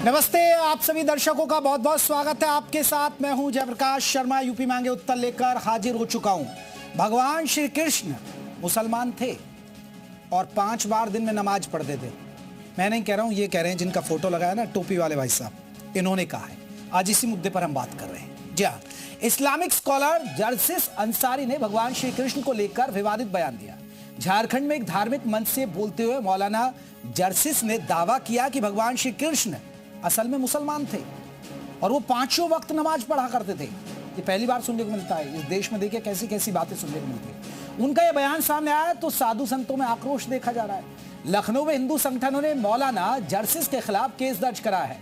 नमस्ते, आप सभी दर्शकों का बहुत बहुत स्वागत है। आपके साथ मैं हूं जयप्रकाश शर्मा। यूपी मांगे उत्तर लेकर हाजिर हो चुका हूं। भगवान श्री कृष्ण मुसलमान थे और 5 बार दिन में नमाज पढ़ते थे। मैं नहीं कह रहा हूं, ये कह रहे हैं जिनका फोटो लगाया ना टोपी वाले भाई साहब, इन्होंने कहा है। आज इसी मुद्दे पर हम बात कर रहे हैं। जी हाँ, इस्लामिक स्कॉलर जर्जिस अंसारी ने भगवान श्री कृष्ण को लेकर विवादित बयान दिया। झारखंड में एक धार्मिक मंच से बोलते हुए मौलाना जर्जिस ने दावा किया कि भगवान श्री कृष्ण असल में मुसलमान थे और वो 5 वक्त नमाज पढ़ा करते थे। ये पहली बार सुनने को मिलता है इस देश में। देखिए कैसी कैसी बातें सुनने को मिलती है। उनका ये बयान सामने आया तो साधु संतों में आक्रोश देखा जा रहा है। लखनऊ में हिंदू संगठनों ने मौलाना जर्जिस के खिलाफ केस दर्ज कराया है।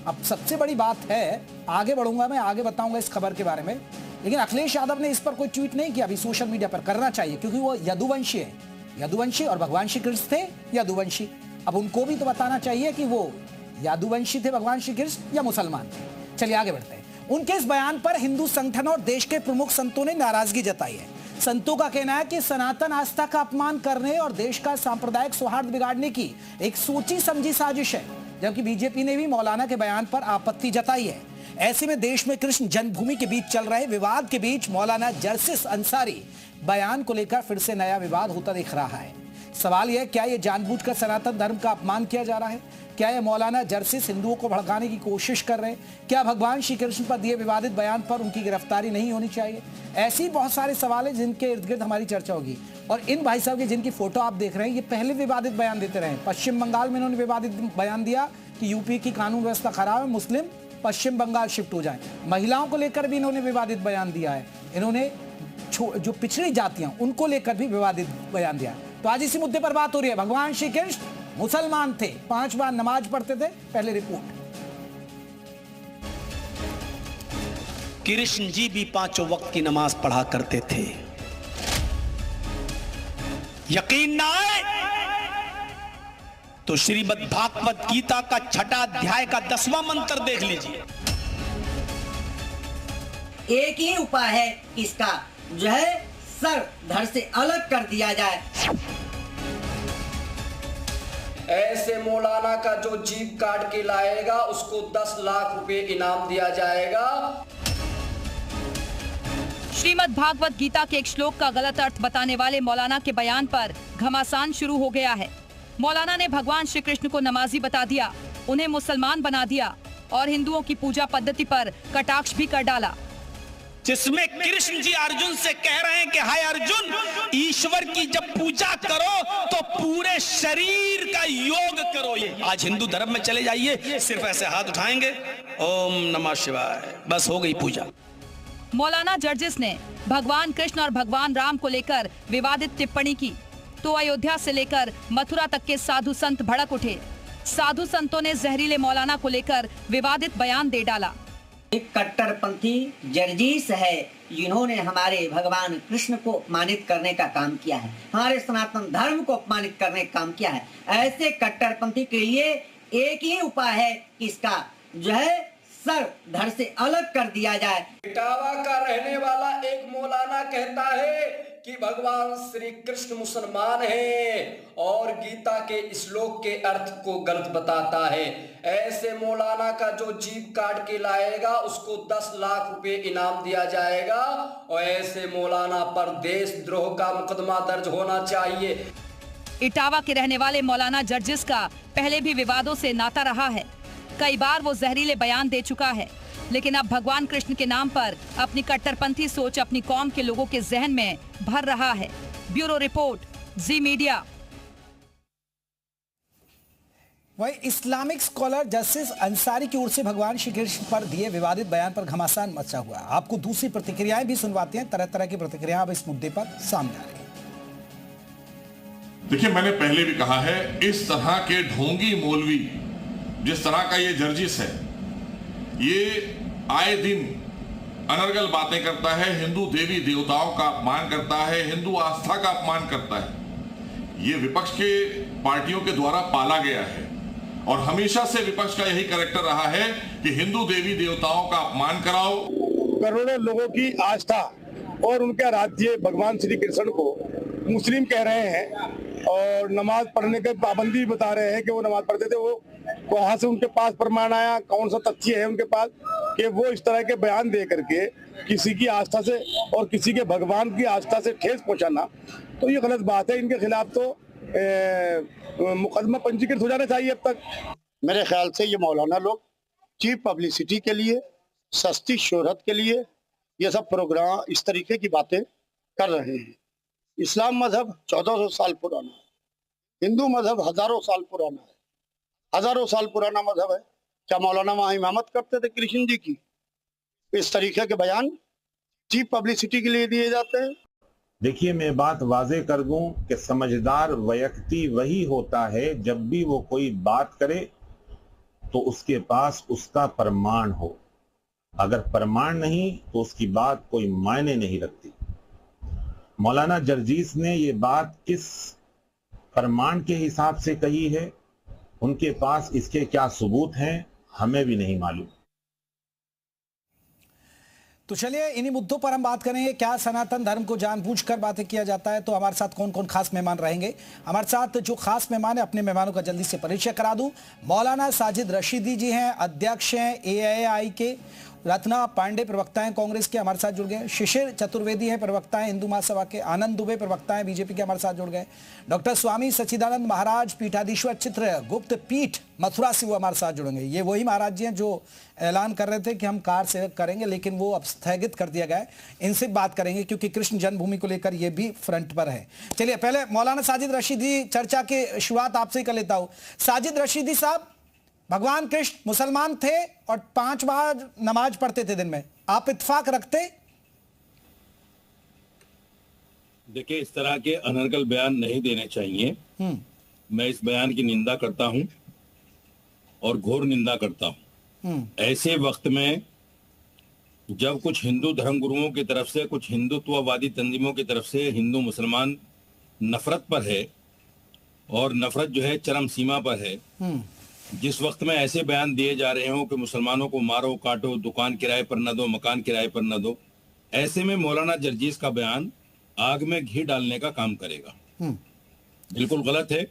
अब सबसे बड़ी बात है, आगे बढ़ूंगा मैं, आगे बताऊंगा इस खबर के बारे में, लेकिन अखिलेश यादव ने इस पर कोई ट्वीट नहीं किया। अभी सोशल मीडिया पर करना चाहिए क्योंकि वो यदुवंशी है। यदुवंशी और भगवान श्री कृष्ण थे यदुवंशी। अब उनको भी तो बताना चाहिए कि वो यादुवंशी थे भगवान श्री कृष्ण या मुसलमान थे। चलिए आगे बढ़ते हैं। उनके इस बयान पर हिंदू संगठन और देश के प्रमुख संतों ने नाराजगी जताई है। संतों का कहना है कि सनातन आस्था का अपमान करने और देश का सांप्रदायिक सौहार्द बिगाड़ने की एक सोची समझी साजिश है, जबकि बीजेपी ने भी मौलाना के बयान पर आपत्ति जताई है। ऐसे में देश में कृष्ण जन्मभूमि के बीच चल रहे विवाद के बीच मौलाना जर्जिस अंसारी बयान को लेकर फिर से नया विवाद होता दिख रहा है। सवाल यह, क्या यह जानबूझकर सनातन धर्म का अपमान किया जा रहा है? क्या यह मौलाना जर्जिस हिंदुओं को भड़काने की कोशिश कर रहे हैं? क्या भगवान श्री कृष्ण पर दिए विवादित बयान पर उनकी गिरफ्तारी नहीं होनी चाहिए? ऐसी बहुत सारे सवाल हैं जिनके इर्द गिर्द हमारी चर्चा होगी। और इन भाई साहब की जिनकी फोटो आप देख रहे हैं, ये पहले विवादित बयान देते रहे। पश्चिम बंगाल में इन्होंने विवादित बयान दिया कि यूपी की कानून व्यवस्था खराब है, मुस्लिम पश्चिम बंगाल शिफ्ट हो जाए। महिलाओं को लेकर भी इन्होंने विवादित बयान दिया है। इन्होंने जो पिछड़ी जातियां उनको लेकर भी विवादित बयान दिया। तो आज इसी मुद्दे पर बात हो रही है। भगवान श्री कृष्ण मुसलमान थे, 5 बार नमाज पढ़ते थे। पहले रिपोर्ट। कृष्ण जी भी 5 वक्त की नमाज पढ़ा करते थे। यकीन ना आए तो श्रीमद् भागवत गीता का 6ठा अध्याय का 10वां मंत्र देख लीजिए। एक ही उपाय है इसका, जो है सर धड़ से अलग कर दिया जाए। ऐसे मौलाना का जो जीभ काट के लाएगा उसको 10 लाख रुपए इनाम दिया जाएगा। श्रीमद् भागवत गीता के एक श्लोक का गलत अर्थ बताने वाले मौलाना के बयान पर घमासान शुरू हो गया है। मौलाना ने भगवान श्री कृष्ण को नमाजी बता दिया, उन्हें मुसलमान बना दिया और हिंदुओं की पूजा पद्धति पर कटाक्ष भी कर डाला, जिसमें कृष्ण जी अर्जुन से कह रहे हैं कि हाय अर्जुन, ईश्वर की जब पूजा करो तो पूरे शरीर का योग करो। ये आज हिंदू धर्म में चले जाइए, सिर्फ ऐसे हाथ उठाएंगे, ओम नमः शिवाय, बस हो गई पूजा। मौलाना जर्जिस ने भगवान कृष्ण और भगवान राम को लेकर विवादित टिप्पणी की तो अयोध्या से लेकर मथुरा तक के साधु संत भड़क उठे। साधु संतों ने जहरीले मौलाना को लेकर विवादित बयान दे डाला। एक कट्टरपंथी जर्जिस है जिन्होंने हमारे भगवान कृष्ण को अपमानित करने का काम किया है, हमारे सनातन धर्म को अपमानित करने का काम किया है। ऐसे कट्टरपंथी के लिए एक ही उपाय है कि इसका जो है सर धड़ से अलग कर दिया जाए। इटावा का रहने वाला एक मौलाना कहता है कि भगवान श्री कृष्ण मुसलमान हैं और गीता के श्लोक के अर्थ को गलत बताता है। ऐसे मौलाना का जो जीभ काट के लाएगा उसको 10 लाख रुपए इनाम दिया जाएगा और ऐसे मौलाना पर देशद्रोह का मुकदमा दर्ज होना चाहिए। इटावा के रहने वाले मौलाना जर्जिस का पहले भी विवादों से नाता रहा है। कई बार वो जहरीले बयान दे चुका है, लेकिन अब भगवान कृष्ण के नाम पर अपनी कट्टरपंथी सोच अपनी कौम के लोगों के जहन में भर रहा है। ब्यूरो रिपोर्ट, जी मीडिया। वही इस्लामिक स्कॉलर जर्जिस अंसारी की ओर से भगवान श्री कृष्ण पर दिए विवादित बयान पर घमासान मचा हुआ। आपको दूसरी प्रतिक्रियाएं भी सुनवाते हैं। तरह तरह की प्रतिक्रियाएं अब इस मुद्दे पर सामने आ रही है। देखिए, मैंने पहले भी कहा है, इस तरह के ढोंगी मौलवी जिस तरह का ये जर्जिस है, ये आए दिन अनर्गल बातें करता है, हिंदू देवी देवताओं का अपमान करता है, हिंदू आस्था का अपमान करता है। ये विपक्ष के पार्टियों के द्वारा पाला गया है और हमेशा से विपक्ष का यही कैरेक्टर रहा है कि हिंदू देवी देवताओं का अपमान कराओ। करोड़ों लोगों की आस्था और उनका राज्य भगवान श्री कृष्ण को मुस्लिम कह रहे हैं और नमाज पढ़ने की पाबंदी बता रहे हैं कि वो नमाज पढ़ते थे, वो वहां से उनके पास प्रमाण आया, कौन सा तथ्य है उनके पास कि वो इस तरह के बयान दे करके किसी की आस्था से और किसी के भगवान की आस्था से ठेस पहुंचाना, तो ये गलत बात है। इनके खिलाफ तो मुकदमा पंजीकृत हो जाना चाहिए अब तक। मेरे ख्याल से ये मौलाना लोग चीप पब्लिसिटी के लिए, सस्ती शोहरत के लिए ये सब प्रोग्राम, इस तरीके की बातें कर रहे हैं। इस्लाम मजहब 1400 साल पुराना है, हिंदू मजहब हजारों साल पुराना है, हजारों साल पुराना मजहब है। क्या मौलाना वहां इमामत करते थे कृष्ण जी की? इस तरीके के बयान चीप पब्लिसिटी के लिए दिए जाते हैं। देखिए, मैं बात वाजे कर दूं कि समझदार व्यक्ति वही होता है जब भी वो कोई बात करे तो उसके पास उसका प्रमाण हो। अगर प्रमाण नहीं तो उसकी बात कोई मायने नहीं रखती। मौलाना जर्जीस ने ये बात किस प्रमाण के हिसाब से कही है, उनके पास इसके क्या सबूत हैं, हमें भी नहीं मालूम। तो चलिए इन्हीं मुद्दों पर हम बात करेंगे। क्या सनातन धर्म को जानबूझकर बातें किया जाता है? तो हमारे साथ कौन कौन खास मेहमान रहेंगे? हमारे साथ जो खास मेहमान है, अपने मेहमानों का जल्दी से परिचय करा दूं। मौलाना साजिद रशीदी जी हैं, अध्यक्ष हैं एआईआई के। रत्ना पांडे प्रवक्ता हैं कांग्रेस के, हमारे साथ जुड़ गए। शिशिर चतुर्वेदी हैं, प्रवक्ता हैं हिंदू महासभा के। आनंद दुबे प्रवक्ता हैं बीजेपी के, हमारे साथ जुड़ गए। डॉक्टर स्वामी सच्चिदानंद महाराज पीठाधीश्वर चित्रगुप्त पीठ मथुरा से वो हमारे साथ जुड़ेंगे। ये वही महाराज जी हैं जो ऐलान कर रहे थे कि हम कार सेवक करेंगे, लेकिन वो अब स्थगित कर दिया गया है। इनसे बात करेंगे क्योंकि कृष्ण जन्मभूमि को लेकर ये भी फ्रंट पर है। चलिए पहले मौलाना साजिद रशीदी, चर्चा की शुरुआत आपसे ही कर लेता हूं। साजिद रशीदी साहब, भगवान कृष्ण मुसलमान थे और 5 बार नमाज पढ़ते थे दिन में, आप इत्तेफाक रखते? देखिए, इस तरह के अनर्गल बयान नहीं देने चाहिए। मैं इस बयान की निंदा करता हूं और घोर निंदा करता हूं। ऐसे वक्त में जब कुछ हिंदू धर्मगुरुओं की तरफ से, कुछ हिंदुत्ववादी तंजीमों की तरफ से हिंदू मुसलमान नफरत पर है और नफरत जो है चरम सीमा पर है, जिस वक्त में ऐसे बयान दिए जा रहे हों कि मुसलमानों को मारो काटो, दुकान किराए पर न दो, मकान किराए पर न दो, ऐसे में मौलाना जर्जीस का बयान आग में घी डालने का काम करेगा। बिल्कुल गलत है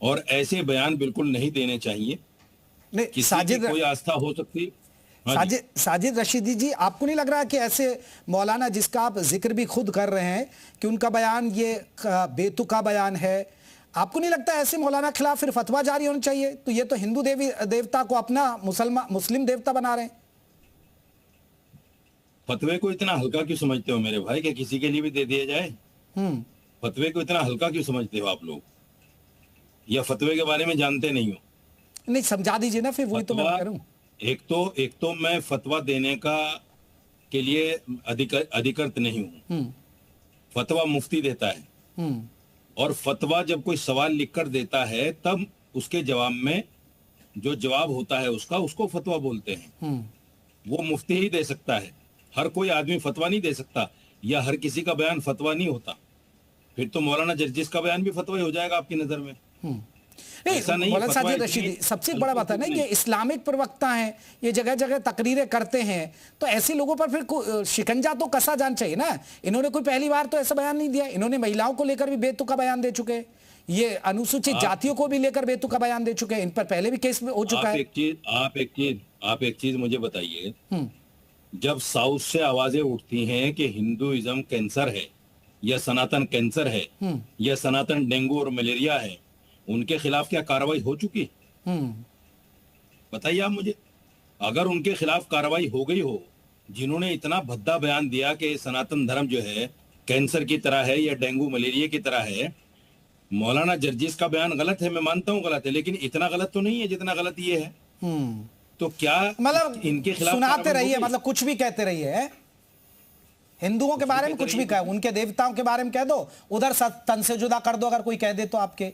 और ऐसे बयान बिल्कुल नहीं देने चाहिए। नहीं, किसी की कोई आस्था हो सकती। साजिद रशीदी जी, आपको नहीं लग रहा कि ऐसे मौलाना जिसका आप जिक्र भी खुद कर रहे हैं कि उनका बयान ये बेतुका बयान है, आपको नहीं लगता ऐसे मौलाना खिलाफ फिर फतवा जारी होना चाहिए? तो ये तो हिंदू देवता को अपना मुस्लिम देवता बना रहे हैं। फतवे को इतना हल्का क्यों समझते हो मेरे भाई, कि किसी के लिए भी दे दिया जाए? फतवे को इतना हल्का क्यों समझते हो आप लोग, या फतवे के बारे में जानते नहीं हो? नहीं, समझा दीजिए ना फिर, वही तो मैं करूं। एक तो मैं फतवा देने का के लिए अधिकृत नहीं हूं। फतवा मुफ्ती देता है और फतवा जब कोई सवाल लिखकर देता है तब उसके जवाब में जो जवाब होता है उसको फतवा बोलते हैं। वो मुफ्ती ही दे सकता है, हर कोई आदमी फतवा नहीं दे सकता, या हर किसी का बयान फतवा नहीं होता। फिर तो मौलाना जर्जीस का बयान भी फतवा ही हो जाएगा आपकी नजर में। नहीं, मौलाना साजिद रशीदी, सबसे बड़ा बात है ना, ये इस्लामिक प्रवक्ता हैं, ये जगह जगह तकरीरें करते हैं, तो ऐसे लोगों पर फिर शिकंजा तो कसा जाना चाहिए ना। इन्होंने कोई पहली बार तो ऐसा बयान नहीं दिया, इन्होंने महिलाओं को लेकर भी बेतुका बयान दे चुके हैं, ये अनुसूचित जातियों को भी लेकर बेतुका बयान दे चुके हैं, इन पर पहले भी केस हो चुका है। आप एक चीज मुझे बताइए, जब साउथ से आवाजें उठती हैं कि हिंदुइज्म कैंसर है, या सनातन कैंसर है, या सनातन डेंगू और मलेरिया है, उनके खिलाफ क्या कार्रवाई हो चुकी? बताइए आप मुझे। अगर उनके खिलाफ कार्रवाई हो गई हो, जिन्होंने इतना भद्दा बयान दिया कि सनातन धर्म जो है कैंसर की तरह है या डेंगू मलेरिया की तरह है, मौलाना जर्जीस का बयान गलत है, मैं मानता हूं गलत है, लेकिन इतना गलत तो नहीं है जितना गलत ये है। तो क्या मतलब इनके खिलाफ सुनाते रहिए, मतलब कुछ भी कहते रहिए, हिंदुओं के बारे में कुछ भी कहे, उनके देवताओं के बारे में कह दो, उधर तन से जुदा कर दो। अगर कोई कह दे तो आपके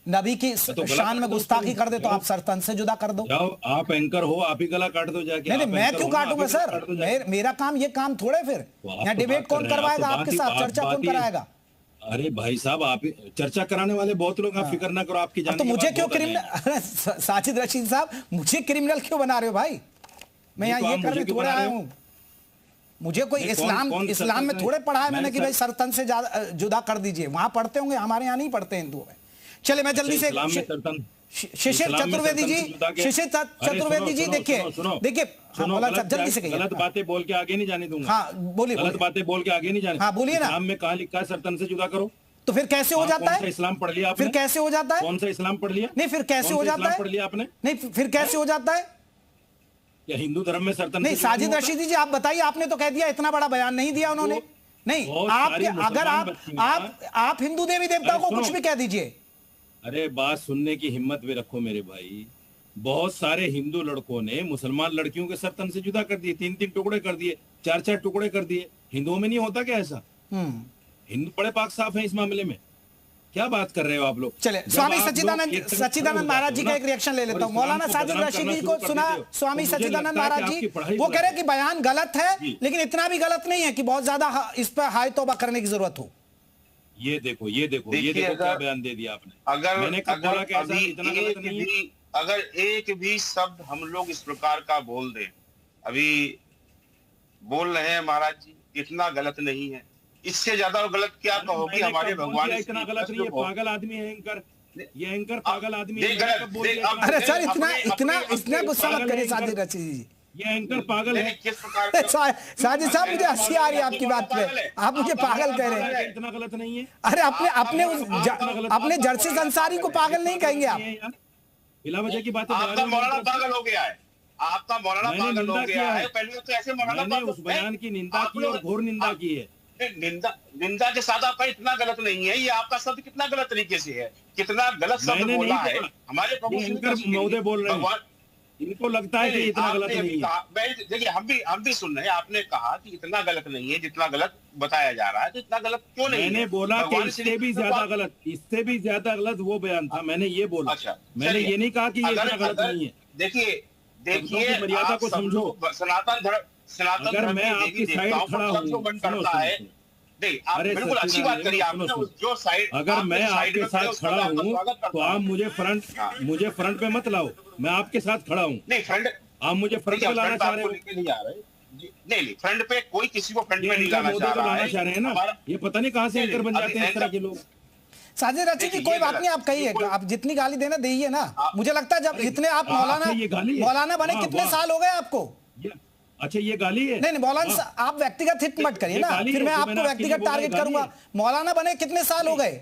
नबी की शान में गुस्ताखी कर दे तो आप सर तन से जुदा कर दो। जाओ, आप एंकर हो, आप ही गला काट दो जाके। नहीं, मैं क्यों काटूंगा सर? मेरा काम ये काम थोड़े। फिर यहाँ डिबेट कौन करवाएगा आपके साथ, चर्चा कौन कराएगा? अरे भाई साहब, आप चर्चा कराने वाले बहुत लोग, आप फिक्र ना करो, आपकी जान। तो मुझे क्यों क्रिमिनल, साजिद रशीद साहब मुझे क्रिमिनल क्यों बना रहे हो भाई? मैं यहाँ ये करने थोड़े आया हूँ। मुझे कोई इस्लाम में थोड़े पढ़ा है मैंने कि भाई सरतन से जुदा कर दीजिए। वहां पढ़ते होंगे, हमारे यहाँ नहीं पढ़ते हिंदुओं में। चले मैं जल्दी से शिशिर चतुर्वेदी जी, शिशिर चतुर्वेदी जी, देखिए देखिए, मौलाना साहब जल्दी से कहिए। गलत बातें बोल के आगे नहीं जाने दूंगा। हाँ बोलिए। गलत बातें बोल के आगे नहीं जाने। हाँ बोलिए ना। इस्लाम में कहाँ लिखा है सरतन से जुदा करो? तो फिर कैसे हो जाता है? इस्लाम पढ़ लिया आपने? फिर कैसे हो जाता है? कौन सा इस्लाम पढ़ लिया? नहीं फिर कैसे हो जाता है? पढ़ लिया आपने? नहीं फिर कैसे हो जाता है? या हिंदू धर्म में सरतन नहीं साजिद रशीदी जी, आप बताइए, आपने तो कह दिया, इतना बड़ा बयान नहीं दिया उन्होंने। नहीं आपके, अगर आप हिंदू देवी देवताओं को कुछ भी कह दीजिए। अरे बात सुनने की हिम्मत भी रखो मेरे भाई। बहुत सारे हिंदू लड़कों ने मुसलमान लड़कियों के सर तन से जुदा कर दिए, 3-3 टुकड़े कर दिए, 4-4 टुकड़े कर दिए। हिंदुओं में नहीं होता क्या ऐसा? हिंदू बड़े पाक साफ हैं इस मामले में। क्या बात कर रहे हो आप लोग? चले स्वामी सच्चिदानंद महाराज जी का एक रिएक्शन ले लेता हूँ। मौलाना साजिद रशीदी को सुना, स्वामी सच्चिदानंद महाराज जी वो कह रहे हैं कि बयान गलत है, लेकिन इतना भी गलत नहीं है कि बहुत ज्यादा इस पर हाय तौबा करने की जरूरत हो। ये देखो क्या बयान दे दिया आपने। मैंने बोला कि ऐसा इतना गलत नहीं है। अगर एक भी शब्द हम लोग इस प्रकार का बोल दें, अभी बोल रहे हैं महाराज जी, इतना गलत नहीं है। इससे ज्यादा गलत क्या कहोगे? हमारे भगवान इतना गलत नहीं है। पागल आदमी है एंकर, ये एंकर पागल आदमी है। अरे सर इतना गुस्सा मत करिए साजिद रशीदी जी, ये एंकर पागल है। किस प्रकार साजिद साहब मुझे हंसी आ रही है आपकी बात पे, आप मुझे पागल कह रहे हैं। इतना गलत नहीं है। अरे अपने जर्सी अंसारी को पागल नहीं कहेंगे आप? बिला वजह की बातें। आपका मौलाना पागल हो गया है, आपका मौलाना पागल हो गया है। पहले तो ऐसे मौलाना मैंने उस बयान की निंदा की और घोर निंदा की है। निंदा के साथ आपका इतना गलत नहीं है। ये आपका शब्द कितना गलत तरीके से है, कितना गलत शब्द बोला है। हमारे महोदय बोल रहे हैं, इनको लगता है कि इतना गलत नहीं है। देखिए हम भी सुन रहे हैं, आपने कहा कि इतना गलत नहीं है जितना गलत बताया जा रहा है, तो इतना गलत क्यों नहीं? मैंने बोला कि इससे भी ज्यादा गलत वो बयान था, मैंने ये बोला। अच्छा, मैंने ये नहीं कहा कि ये इतना गलत नहीं है। देखिए मर्यादा को समझो। सनातन अगर मैं आपकी साइड खड़ा हूँ, नहीं, आप बिल्कुल अच्छी बात करी आपने। जो साइड, अगर मैं आपके साथ खड़ा हूँ तो आप मुझे फ्रंट पे मत लाओ। मैं आपके साथ खड़ा हूँ। नहीं फ्रंट, आप मुझे फ्रंट पे लाना चाह रहे हो? नहीं, फ्रंट पे कोई किसी को फ्रंट पे नहीं लाना चाह रहे हैं ना। ये पता नहीं कहाँ से एंकर बन जाते हैं इस तरह के लोग। साजिद रशीदी जी, कोई बात नहीं, आप कहिए, आप जितनी गाली देना दीजिए ना। मुझे लगता है जब जितने आप मौलाना बने, कितने साल हो गए आपको? अच्छा ये गाली है? नहीं मौलाना, आप व्यक्तिगत हिट मत करिए ना, फिर मैं आपको व्यक्तिगत टारगेट करूंगा। मौलाना बने कितने साल हो गए?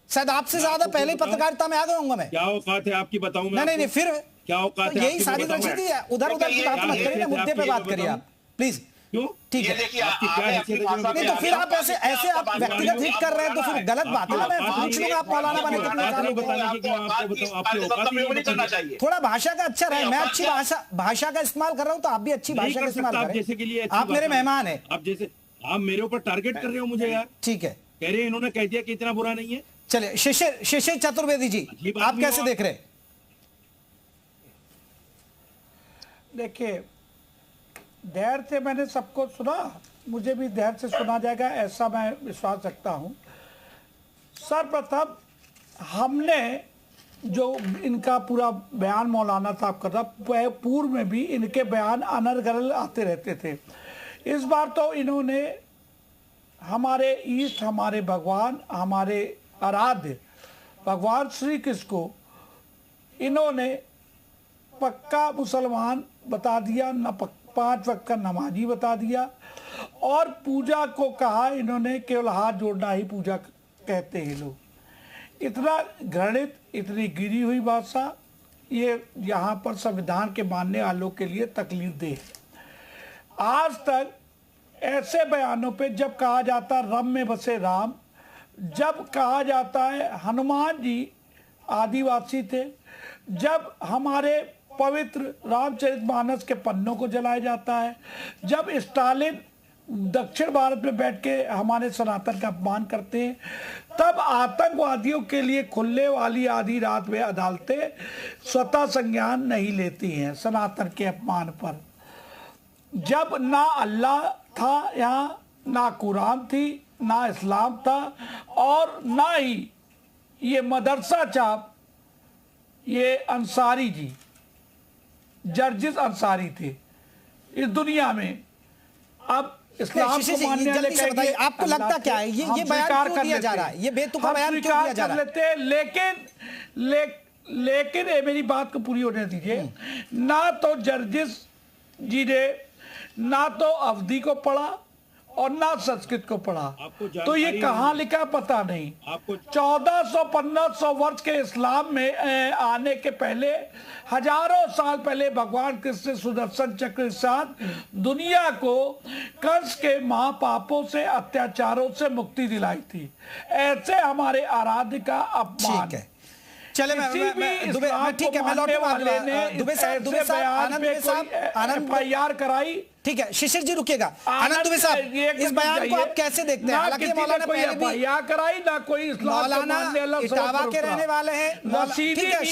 शायद आपसे ज्यादा पहले ही पत्रकारिता में आ गया हूंगा मैं। क्या औकात है आपकी, बताऊं मैं? नहीं फिर क्या औकात है? यही साजिद रशीदी है, उधर की बात मत करिए ना, मुद्दे पे बात करिए आप प्लीज। क्यों? ठीक है, नहीं तो फिर आप ऐसे आप व्यक्तिगत हिट कर रहे हैं तो फिर गलत बात है ना। मैं पूछ लूंगा आप मौलाना बने कितने साल? थोड़ा भाषा का अच्छा रहे, मैं अच्छी भाषा का इस्तेमाल कर रहा हूँ तो आप भी अच्छी भाषा का इस्तेमाल करें। आप मेरे मेहमान हैं। आप मेरे ऊपर टारगेट कर रहे हो मुझे यार। ठीक है, कह रहे हैं इन्होंने कह दिया कि इतना बुरा नहीं है। चलिए शिशिर चतुर्वेदी जी, आप कैसे देख रहे हैं? देखिए, धैर्य से मैंने सबको सुना, मुझे भी धैर्य से सुना जाएगा ऐसा मैं विश्वास रखता हूँ। सर्वप्रथम हमने जो इनका पूरा बयान मौलाना साहब का था, पूर्व में भी इनके बयान अनर्गल आते रहते थे। इस बार तो इन्होंने हमारे ईष्ट, हमारे भगवान, हमारे आराध्य भगवान श्री कृष्ण को इन्होंने पक्का मुसलमान बता दिया, न 5 वक्त का नमाजी बता दिया, और पूजा को कहा इन्होंने केवल हाथ जोड़ना ही पूजा कहते हैं लोग। इतना घृणित, इतनी गिरी हुई भाषा, ये यहाँ पर संविधान के मानने वालों के लिए तकलीफ दे। आज तक ऐसे बयानों पे जब कहा जाता रम में बसे राम, जब कहा जाता है हनुमान जी आदिवासी थे, जब हमारे पवित्र रामचरितमानस के पन्नों को जलाया जाता है, जब स्टालिन दक्षिण भारत में बैठ के हमारे सनातन का अपमान करते हैं, तब आतंकवादियों के लिए खुलने वाली आधी रात में अदालतें स्वतः संज्ञान नहीं लेती हैं सनातन के अपमान पर। जब ना अल्लाह था यहाँ, ना कुरान थी, ना इस्लाम था, और ना ही ये मदरसा छाप ये अंसारी जी, जर्जिस अंसारी थे इस दुनिया में। अब इस्लाम को मानने वाले कहेंगे आपको लगता क्या है ये बयान क्यों दिया जा रहा है? ये बेतुका बयान क्यों दिया जा रहा है? लेकिन ये मेरी बात को पूरी होने दीजिए। ना तो जर्जिस जी ने ना तो अवधि को पढ़ा और ना संस्कृत को पढ़ा, तो ये कहाँ लिखा पता नहीं। 1400-1500 वर्ष के इस्लाम में आने के पहले, हजारों साल पहले भगवान कृष्ण सुदर्शन चक्र के साथ दुनिया को कंस के महापापों से, अत्याचारों से मुक्ति दिलाई थी। ऐसे हमारे आराध्य का अपमान है। चले मैं ठीक है, मैं लौटूंगा। दुबे साहब, आनंद दुबे साहब, आनंद FIR कराई। ठीक है, शिशिर जी रुकिएगा। आनंद दुबे साहब, इस बयान को आप कैसे देखते हैं? हालांकि मौलाना पहले भी कराई ना कोई मौलाना इटावा के रहने वाले हैं। ठीक है,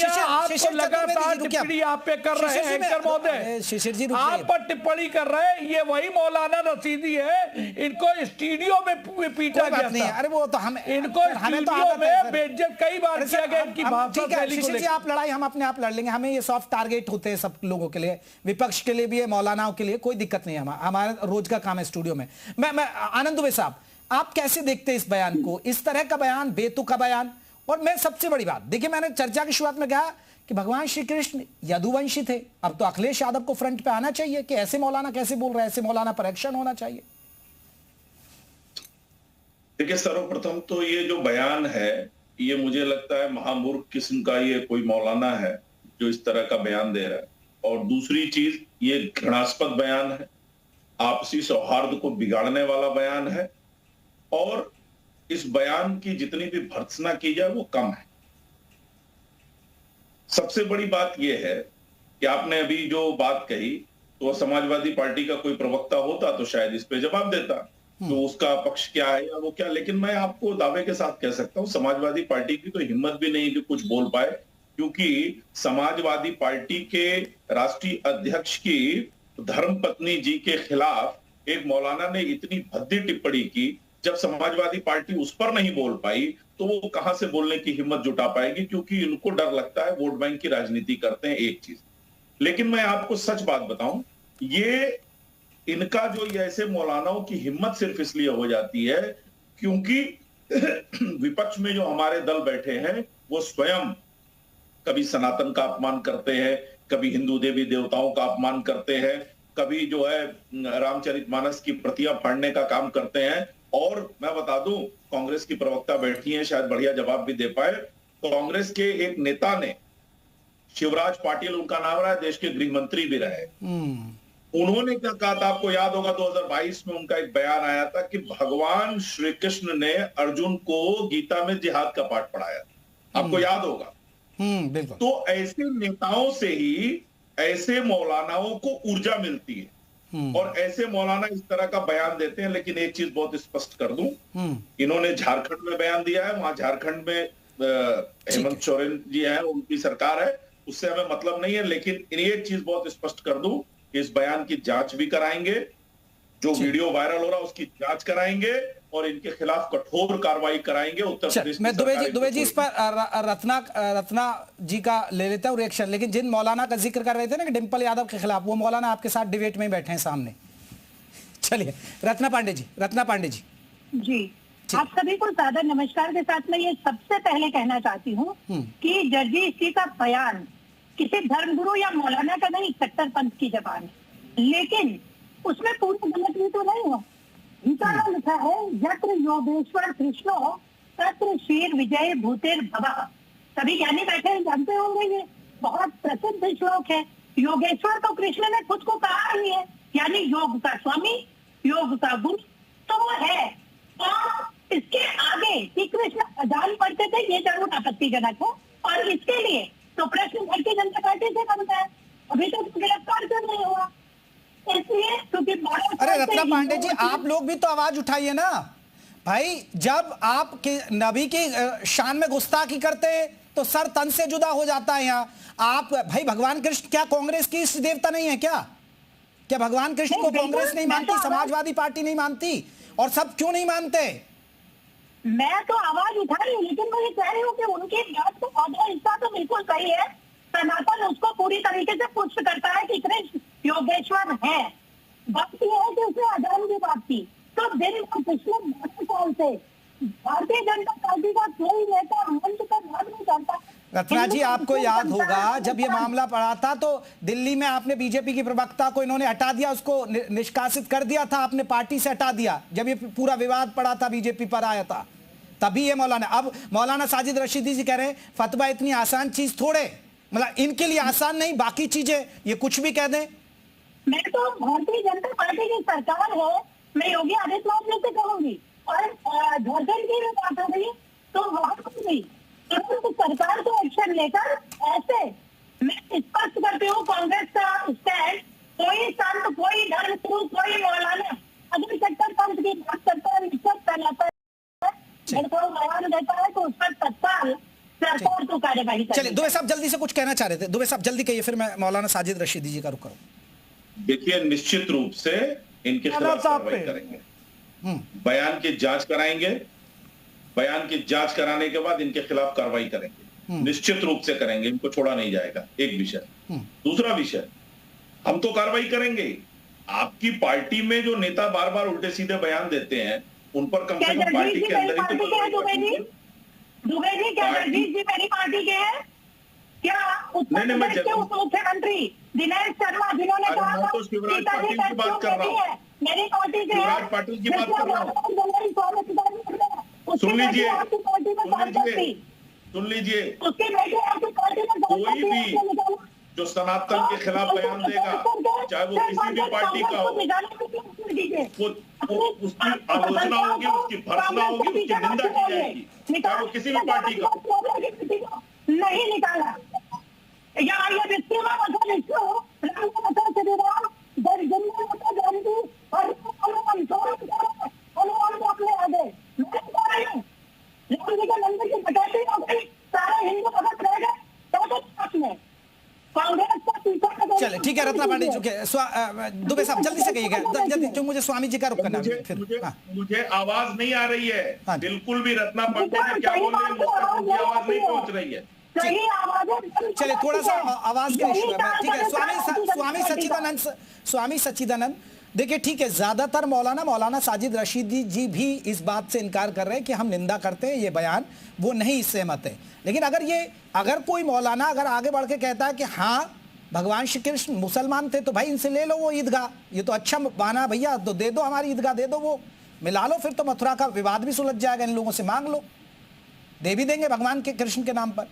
शिशिर लगातार टिप्पणी आप पे कर रहे हैं एंकर महोदय, शिशिर जी आप पर टिप्पणी कर रहे हैं। ये वही मौलाना रशीदी है, इनको स्टूडियो में पीटा गया था। अरे वो तो हम इनको स्टूडियो में बेइज्जत कई बार किया गया इनकी भाषा शैली को लेकर। आप लड़ाई हम अपने आप लड़ लेंगे, हमें ये सॉफ्ट टारगेट होते हैं सब लोगों के लिए, विपक्ष के लिए भी है, मौलानाओं के लिए कोई दिक्कत नहीं है। हमारा रोज का काम है स्टूडियो में। मैं आनंद दुबे साहब, आप कैसे देखते हैं इस बयान को? इस तरह का बयान, बेतुका बयान। और मैं सबसे बड़ी बात, देखिए मैंने चर्चा की शुरुआत में कहा कि भगवान श्री कृष्ण यदुवंशी थे। अब तो अखिलेश यादव को फ्रंट पे आना चाहिए कि ऐसे मौलाना कैसे बोल रहे हैं, ऐसे मौलाना पर एक्शन होना चाहिए। देखिए, सर्वप्रथम तो ये जो बयान है, ये मुझे लगता है महामूर्ख किस्म का ये कोई मौलाना है जो इस तरह का बयान दे रहा है। और दूसरी चीज, ये घृणास्पद बयान है, आपसी सौहार्द को बिगाड़ने वाला बयान है, और इस बयान की जितनी भी भर्त्सना की जाए वो कम है। सबसे बड़ी बात यह है कि आपने अभी जो बात कही, तो समाजवादी पार्टी का कोई प्रवक्ता होता तो शायद इस पे जवाब देता, तो उसका पक्ष क्या है या वो क्या। लेकिन मैं आपको दावे के साथ कह सकता हूं, समाजवादी पार्टी की तो हिम्मत भी नहीं कि कुछ बोल पाए, क्योंकि समाजवादी पार्टी के राष्ट्रीय अध्यक्ष की धर्मपत्नी जी के खिलाफ एक मौलाना ने इतनी भद्दी टिप्पणी की। जब समाजवादी पार्टी उस पर नहीं बोल पाई तो वो कहां से बोलने की हिम्मत जुटा पाएगी, क्योंकि इनको डर लगता है, वोट बैंक की राजनीति करते हैं, एक चीज। लेकिन मैं आपको सच बात बताऊं, ये इनका जो ये ऐसे मौलानाओं की हिम्मत सिर्फ इसलिए हो जाती है क्योंकि विपक्ष में जो हमारे दल बैठे हैं वो स्वयं कभी सनातन का अपमान करते हैं, कभी हिंदू देवी देवताओं का अपमान करते हैं, कभी जो है रामचरितमानस की प्रतियां फाड़ने का काम करते हैं। और मैं बता दूं, कांग्रेस की प्रवक्ता बैठी हैं, शायद बढ़िया जवाब भी दे पाए। कांग्रेस के एक नेता ने, शिवराज पाटिल उनका नाम रहा है, देश के गृह मंत्री भी रहे, उन्होंने क्या कहा था आपको याद होगा, 2022 में उनका एक बयान आया था कि भगवान श्री कृष्ण ने अर्जुन को गीता में जिहाद का पाठ पढ़ाया, आपको याद होगा। बिल्कुल। तो ऐसे नेताओं से ही ऐसे मौलानाओं को ऊर्जा मिलती है, और ऐसे मौलाना इस तरह का बयान देते हैं। लेकिन एक चीज बहुत स्पष्ट कर दूं, इन्होंने झारखंड में बयान दिया है, वहां झारखंड में हेमंत सोरेन जी हैं, उनकी सरकार है, उससे हमें मतलब नहीं है। लेकिन एक चीज बहुत स्पष्ट कर दूं, इस बयान की जांच भी कराएंगे, जो वीडियो वायरल हो रहा है उसकी जांच कराएंगे, और इनके खिलाफ कठोर कार्रवाई कराएंगे। उत्तर प्रदेश मैं दुबे जी इस पर रत्ना जी का ले लेता हूं रिएक्शन। लेकिन जिन मौलाना का जिक्र कर रहे थे ना कि डिंपल यादव के खिलाफ, वो मौलाना आपके साथ डिबेट में बैठे हैं सामने। चलिए रत्ना पांडे जी। जी, आप सभी को सादर नमस्कार के साथ मैं ये सबसे पहले कहना चाहती हूँ कि जर्जी जी का बयान किसी धर्मगुरु या मौलाना का नहीं, कट्टरपंथ की जबान है। लेकिन उसमें पूरी गलत भी तो नहीं है। गीता में लिखा है, यत्र योगेश्वर कृष्णो तत्र शीर विजय भूतेर भवः। सभी ज्ञानी बैठे हैं, जानते होंगे, ये बहुत प्रसिद्ध श्लोक है। योगेश्वर तो कृष्ण ने खुद को कहा ही है, यानी योग का स्वामी, योग का गुरु तो वो है। और इसके आगे कि कृष्ण अजान पढ़ते थे, ये जरूर आपत्तिजनक है, और इसके लिए तो प्रश्न भारतीय जनता पार्टी से बनता है। अभी तक तो गिरफ्तार क्यों नहीं हुआ? इसलिए क्योंकि अरे रत्ना पांडे जी, आप लोग भी तो आवाज उठाइए ना भाई। जब आप नबी की शान में गुस्ताखी करते हैं तो सर तन से जुदा हो जाता है। यहाँ आप भाई, भगवान कृष्ण क्या कांग्रेस की इष्ट देवता नहीं है क्या भगवान कृष्ण को कांग्रेस नहीं मानती, समाजवादी पार्टी नहीं मानती, और सब क्यों नहीं मानते? मैं तो आवाज उठा रही हूँ, लेकिन मैं ये कह रही हूँ कि उनकी बात को आधा हिस्सा तो बिल्कुल सही है। सनातन उसको पूरी तरीके से पुष्ट करता है कि कृष्ण योगेश्वर है। बात यह है कि उसने अजान की बात की, तो दिन पिछले 12 साल से भारतीय जनता पार्टी का कोई नेता मंच पर बात नहीं करता। रत्ना जी, आपको याद होगा जब ये मामला पड़ा था तो दिल्ली में आपने बीजेपी की प्रवक्ता को इन्होंने हटा दिया, उसको निष्कासित कर दिया था, आपने पार्टी से हटा दिया जब ये पूरा विवाद पड़ा था, बीजेपी पर आया था, तभी ये मौलाना। अब मौलाना साजिद रशीदी जी कह रहे हैं फतवा इतनी आसान चीज थोड़े, मतलब इनके लिए आसान नहीं, बाकी चीजें ये कुछ भी कह दें। मैं तो भारतीय जनता पार्टी की सरकार है, मैं योगी आदित्यनाथ जी से कहूंगी, और झारखंड की भी बात हो गई तो वहां पर भी तो सरकार को एक्शन लेकर ऐसे, मैं स्पष्ट करती हूँ कांग्रेस का स्टैंड, कोई संत, कोई धर्म गुरु, कोई मौलाना अगर कट्टरपंथ की बात करता है, निश्चित फैलाता है, बयान देता है तो उस पर तत्काल सरकार को कार्यवाही। चलिए दुबे साहब जल्दी से कुछ कहना चाह रहे थे, दुबे साहब जल्दी कहिए, फिर मैं मौलाना साजिद रशीदी जी का रुख करूं। देखिए, निश्चित रूप से इनके खिलाफ कार्रवाई करेंगे, बयान की जांच कराएंगे, बयान की जांच कराने के बाद इनके खिलाफ कार्रवाई करेंगे, निश्चित रूप से करेंगे, इनको छोड़ा नहीं जाएगा। एक विषय। दूसरा विषय, हम तो कार्रवाई करेंगे, आपकी पार्टी में जो नेता बार बार उल्टे सीधे बयान देते हैं उन पर कम से कम पार्टी के अंदर ही तो दुबे जी क्या जगदीश जी मेरी पार्टी के हैं क्या? उत्तर प्रदेश के उप मुख्यमंत्री दिनेश शर्मा जिन्होंने कहा था शिवराज पाटिल की बात कर रहा हूँ, मेरी पार्टी के शिवराज पाटिल की बात कर रहा हूँ। सुन लीजिए, सुन लीजिए, कोई भी जो सनातन के खिलाफ बयान देगा, चाहे वो किसी भी पार्टी का हो, उसकी आलोचना होगी, उसकी भर्त्सना होगी, उसकी निंदा की जाएगी, चाहे वो किसी भी पार्टी का हो। नहीं निकाला यहाँ ये चले ठीक है रत्ना पांडे चुके दुबे साहब जल्दी से कहिएगा, जल्दी, क्यों मुझे स्वामी जी का रुख करना है। मुझे आवाज नहीं आ रही है बिल्कुल भी, रत्ना पांडे जी क्या बोल रहे हैं, मुझे आवाज नहीं पहुंच रही है। चलिए थोड़ा सा आवाज का इशू है, ठीक है। स्वामी सच्चिदानंद देखिए, ठीक है, ज्यादातर मौलाना साजिद रशीदी जी भी इस बात से इनकार कर रहे हैं कि हम निंदा करते हैं, ये बयान वो नहीं सहमत है। लेकिन अगर कोई मौलाना अगर आगे बढ़ के कहता है कि हाँ भगवान श्री कृष्ण मुसलमान थे तो भाई इनसे ले लो वो ईदगाह, ये तो अच्छा बना भैया, तो दे दो हमारी ईदगाह, दे दो, वो मिला लो, फिर तो मथुरा का विवाद भी सुलझ जाएगा, इन लोगों से मांग लो, दे भी देंगे भगवान के कृष्ण के नाम पर।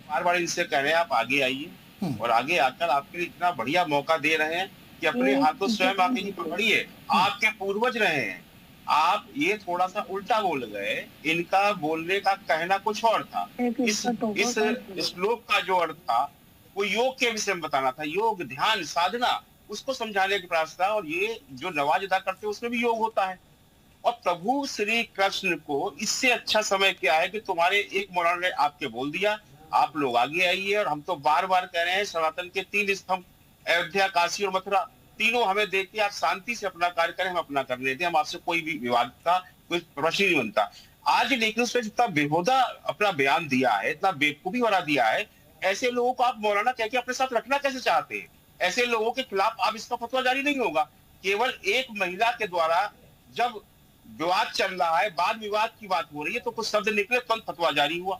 बार बार इनसे कह रहे हैं आप आगे आइए, और आगे आकर आपके लिए इतना बढ़िया मौका दे रहे हैं कि अपने हाथों स्वयं आगे ही पकड़िए। आपके पूर्वज रहे हैं, आप ये थोड़ा सा उल्टा बोल गए, इनका बोलने का कहना कुछ और था। इस श्लोक का जो अर्थ था वो योग के विषय में बताना था, योग ध्यान साधना, उसको समझाने के प्रयास था। और ये जो नमाज अदा करते हैं उसमें भी योग होता है। और प्रभु श्री कृष्ण को इससे अच्छा समय क्या है कि तुम्हारे एक मौलाना ने आपके बोल दिया, आप लोग आगे आइए। और हम तो बार बार कह रहे हैं सनातन के 3 स्तंभ अयोध्या, काशी और मथुरा, तीनों हमें देख के आप शांति से अपना कार्य करें, हम अपना करने दें, हम आपसे कोई भी विवाद का कोई प्रश्न नहीं बनता। आज लेकिन उसने जितना बेहुदा अपना बयान दिया है, इतना बेवकूफी वाला दिया है, ऐसे लोगों को आप मौलाना कह के अपने साथ रखना कैसे चाहते हैं? ऐसे लोगों के खिलाफ आप इसका फतवा जारी नहीं होगा। केवल एक महिला के द्वारा जब विवाद चल रहा है, बाद विवाद की बात हो रही है, तो कुछ शब्द निकले, तुरंत फतवा जारी हुआ,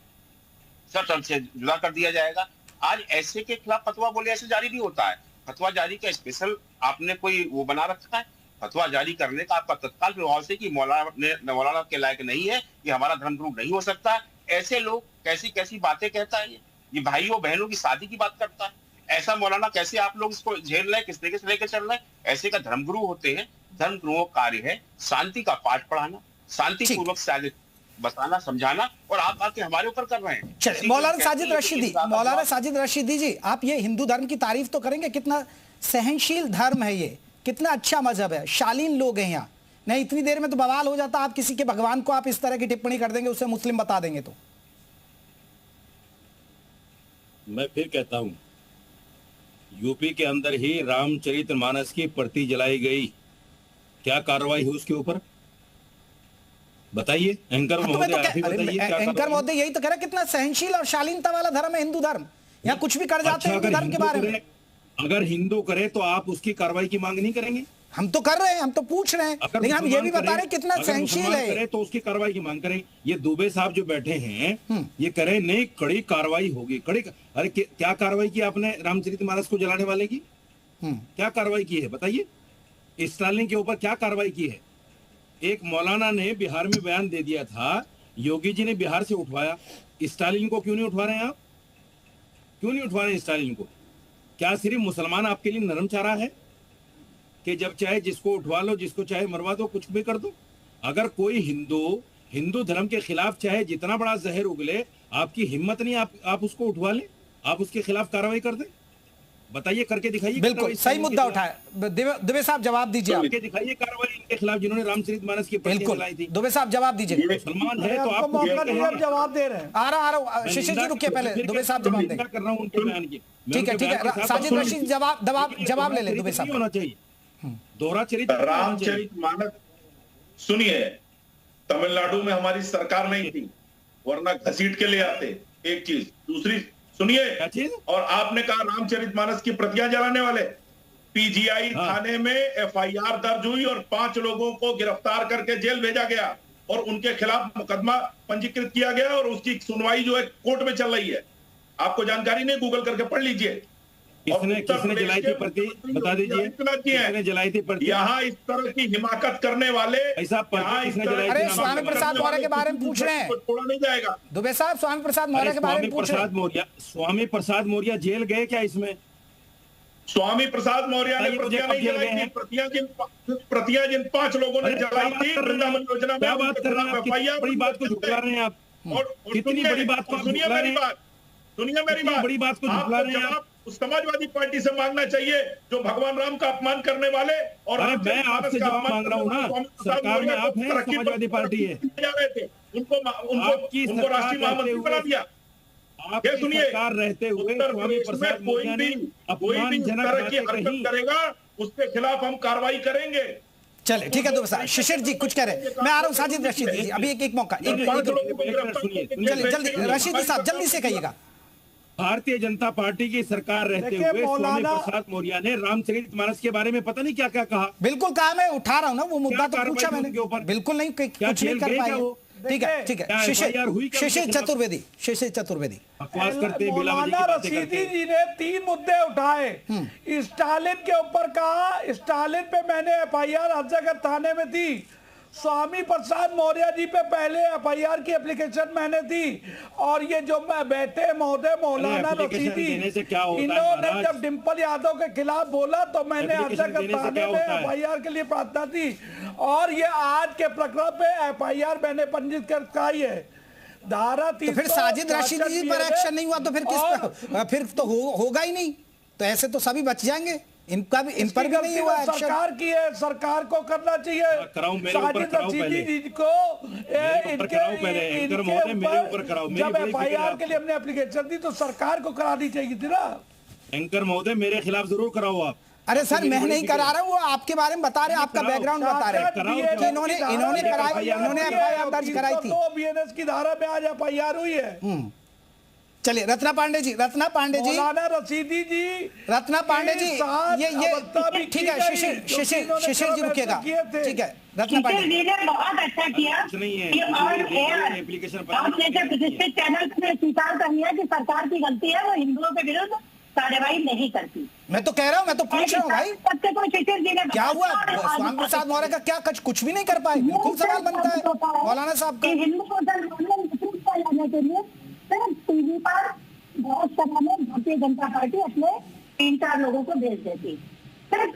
सब से जुदा कर दिया जाएगा। आज ऐसे के खिलाफ फतवा बोले ऐसे जारी नहीं होता है। फतवा जारी का स्पेशल आपने कोई वो बना रखा है, फतवा जारी करने का आपका तत्काल प्रभाव से कि मौलाना के लायक नहीं है, ये हमारा धर्मगुरु नहीं हो सकता। ऐसे लोग कैसी कैसी बातें कहता है, ये भाइयों बहनों की शादी की बात करता है। ऐसा मौलाना कैसे आप लोग इसको झेल रहे हैं, किस तरीके से लेकर चल रहे हैं? ऐसे का धर्मगुरु होते हैं। धर्मगुरुओं का कार्य है शांति का पाठ पढ़ाना, शांतिपूर्वक से आगे बताना, समझाना, और आप आके हमारे ऊपर कर रहे हैं। चलिए मौलाना साजिद रशीदी जी, आप ये हिंदू धर्म की तारीफ तो करेंगे, कितना सहनशील धर्म है ये, कितना अच्छा मजहब है, शालीन लोग हैं यहाँ। नहीं इतनी देर में तो बवाल हो जाता, आप किसी के भगवान को आप इस तरह की टिप्पणी कर देंगे, उसे मुस्लिम बता देंगे तो। मैं फिर कहता हूं, यूपी के अंदर ही रामचरितमानस की प्रति जलाई गई, क्या कार्रवाई हुई उसके ऊपर बताइए? एंकर महोदय आप ही बताइए। एंकर महोदय यही तो कह रहा है, कितना सहनशील और शालीनता वाला धर्म है हिंदू धर्म, यहाँ कुछ भी कर जाते हैं हिंदू धर्म के बारे में। अगर हिंदू करे तो आप उसकी कार्रवाई की मांग नहीं करेंगे? हम तो कर रहे हैं, हम तो पूछ रहे हैं, लेकिन हम ये भी बता रहे हैं कितना सहनशील है। तो उसकी कार्रवाई की मांग करें। ये दुबे साहब जो बैठे हैं ये करें नहीं, कड़ी कार्रवाई होगी, कड़ी। अरे क्या कार्रवाई की आपने रामचरितमानस को जलाने वाले की? क्या कार्रवाई की है बताइए? स्टालिन के ऊपर क्या कार्रवाई की है? एक मौलाना ने बिहार में बयान दे दिया था, योगी जी ने बिहार से उठवाया, स्टालिन को क्यों नहीं उठवा रहे हैं आप? क्यों नहीं उठवा रहे हैं स्टालिन को? क्या सिर्फ मुसलमान आपके लिए नरम चारा है कि जब चाहे जिसको उठवा लो, जिसको चाहे मरवा दो, कुछ भी कर दो? अगर कोई हिंदू धर्म के खिलाफ चाहे जितना बड़ा जहर उगले, आपकी हिम्मत नहीं आप उसको उठवा लें, आप उसके खिलाफ कार्रवाई कर दें? बताइए, करके दिखाइए। बिल्कुल सही मुद्दा उठाया। दुबे साहब जवाब दीजिए, आप करके दिखाइए कार्रवाई इनके खिलाफ जिन्होंने रामचरितमानस की प्रतियां जलाई थी। दुबे साहब जवाब दीजिए। मुसलमान है तो आप जवाब दे रहे हैं। आ रहा शिशिर जी रुकिए, पहले दुबे साहब जवाब दें। कर रहा हूं उनके बयान की। ठीक है साजिद रशीद जवाब ले ले दुबे साहब। होना चाहिए दोहरा चरित्र। रामचरितमानस सुनिए, तमिलनाडु में हमारी सरकार नहीं थी, वरना घसीट के ले आते। एक चीज, दूसरी सुनिए, और आपने कहा रामचरितमानस की प्रतियां जलाने वाले, पीजीआई थाने में एफआईआर दर्ज हुई और 5 लोगों को गिरफ्तार करके जेल भेजा गया और उनके खिलाफ मुकदमा पंजीकृत किया गया और उसकी सुनवाई जो है कोर्ट में चल रही है। आपको जानकारी नहीं, गूगल करके पढ़ लीजिए। किसने जलाई थी प्रति, बता दीजिए किसने जलाई थी प्रति? यहाँ इस तरह की हिमाकत करने वाले ऐसा अरे स्वामी प्रसाद मौर्य के बारे में पूछ रहे हैं, छोड़ा नहीं जाएगा। दुबे साहब स्वामी प्रसाद मौर्य के बारे में पूछ रहे हैं। स्वामी प्रसाद मौर्य जेल गए क्या इसमें? स्वामी प्रसाद मौर्य ने प्रतियां नहीं जलाई थी, प्रतियां जिन 5 लोगों ने जलाई थी वृंदावन योजना में। क्या बात कर रहे हैं आप? बड़ी बात को झुकला रहे हैं आप। कितनी बड़ी बात को सुनिए मेरी बात, बड़ी बात को झुकला रहे हैं आप। उस समाजवादी पार्टी से मांगना चाहिए जो भगवान राम का अपमान करने वाले। और मैं आपसे जवाब मांग रहा हूँ ना, सरकार में आप हैं, समाजवादी पार्टी है, उनको राष्ट्रीय महामंत्री बना दिया। आपकी सरकार रहते हुए स्वामी प्रसाद मौर्य ने अपमानजनक बातें कही करेगा, उसके खिलाफ हम कार्रवाई करेंगे। चले ठीक है दुबे साहब। शिशिर जी कुछ कह रहे हैं, मैं आ रहा हूँ। साजिद रशीद जी अभी एक मौका, जल्दी रशीद जी साहब जल्दी से कहिएगा। भारतीय जनता पार्टी की सरकार रहते हुए स्वामी प्रसाद मौर्य ने रामचरितमानस के बारे में पता नहीं क्या क्या कहा। बिल्कुल कहा, मैं उठा रहा हूँ ना वो मुद्दा, तो पूछा मैंने। बिल्कुल नहीं, कुछ नहीं कर पाए। ठीक है शिशिर चतुर्वेदी बकवास करते। मौलाना रशीदी जी ने 3 मुद्दे उठाए। स्टालिन के ऊपर कहा, स्टालिन पे मैंने एफआईआर हर जगह थाने में दी। स्वामी प्रसाद मौर्य जी पे पहले एफआईआर की एप्लीकेशन मैंने दी। और ये जो मैं बैठे महोदय मौलाना रशीदी, इन्होंने जब डिम्पल यादव के खिलाफ बोला तो मैंने हर जगह थाने में एफआईआर के लिए प्रार्थना दी। और ये आज के प्रकरण पे एफआईआर मैंने पंजीकृत कराई है। धारा 300। तो फिर साजिद रशीदी जी पर एक्शन नहीं हुआ तो फिर किस पे? फिर तो होगा ही नहीं, तो ऐसे तो सभी बच जाएंगे। इन पर भी नहीं हुआ एक्शन। सरकार की है, सरकार को करना चाहिए। साजिद रशीदी जी को जब एफआईआर के लिए हमने एप्लीकेशन दी तो सरकार को करानी चाहिए थी ना। एंकर महोदय मेरे खिलाफ जरूर कराओ आप। अरे सर मैं नहीं करा रहा हूँ, वो आपके बारे में बता रहे हैं, आपका बैकग्राउंड बता रहे हैं कि इन्होंने एफआईआर दर्ज कराई थी। तो बीएनएस की धारा में आज एफआईआर हुई है। चलिए रत्ना पांडे जी मौलाना रशीदी जी, रत्ना पांडे जी ये ठीक है। शिशिर जी रुकिएगा, ठीक है रत्ना पांडे जी ने बहुत अच्छा किया कि आपने जब प्रतिष्ठित चैनल पे स्वीकार कर लिया कि सरकार की गलती है, वो हिंदुओं के विरुद्ध कार्रवाई नहीं करती। मैं तो कह रहा हूँ, मैं तो पूछ रहा हूँ भाई क्या हुआ? स्वामी प्रसाद मौर्य का क्या कुछ भी नहीं कर पाए? बिल्कुल सवाल बनता है मौलाना साहब का। हिंदू के लिए टीवी पर बहुत समय में भारतीय जनता पार्टी अपने 3-4 लोगों को भेज देती। सिर्फ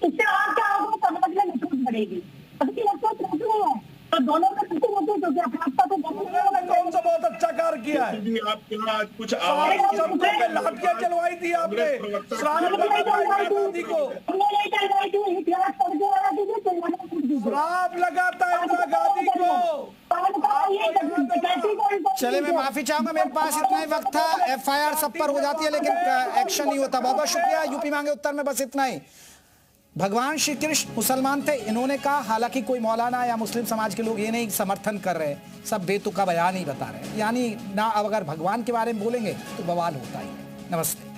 इससे और क्या होगा? समाज में नफरत बढ़ेगी। सबकी नफरत नहीं है तो दोनों में किसी होती है, क्योंकि अपना तो कौन सा बहुत अच्छा कार्य किया है। कुछ लाठियां चलवाई थी आपने, श्राप लगाता है इंदिरा गांधी को। चले मैं माफी चाहूंगा, मेरे पास इतना ही वक्त था। एफआईआर सब पर हो जाती है लेकिन एक्शन नहीं होता। बहुत बहुत शुक्रिया। यूपी मांगे उत्तर में बस इतना ही। भगवान श्री कृष्ण मुसलमान थे, इन्होंने कहा। हालांकि कोई मौलाना या मुस्लिम समाज के लोग ये नहीं समर्थन कर रहे, सब बेतुका बयान ही बता रहे हैं। यानी ना अगर भगवान के बारे में बोलेंगे तो बवाल होता ही है। नमस्ते।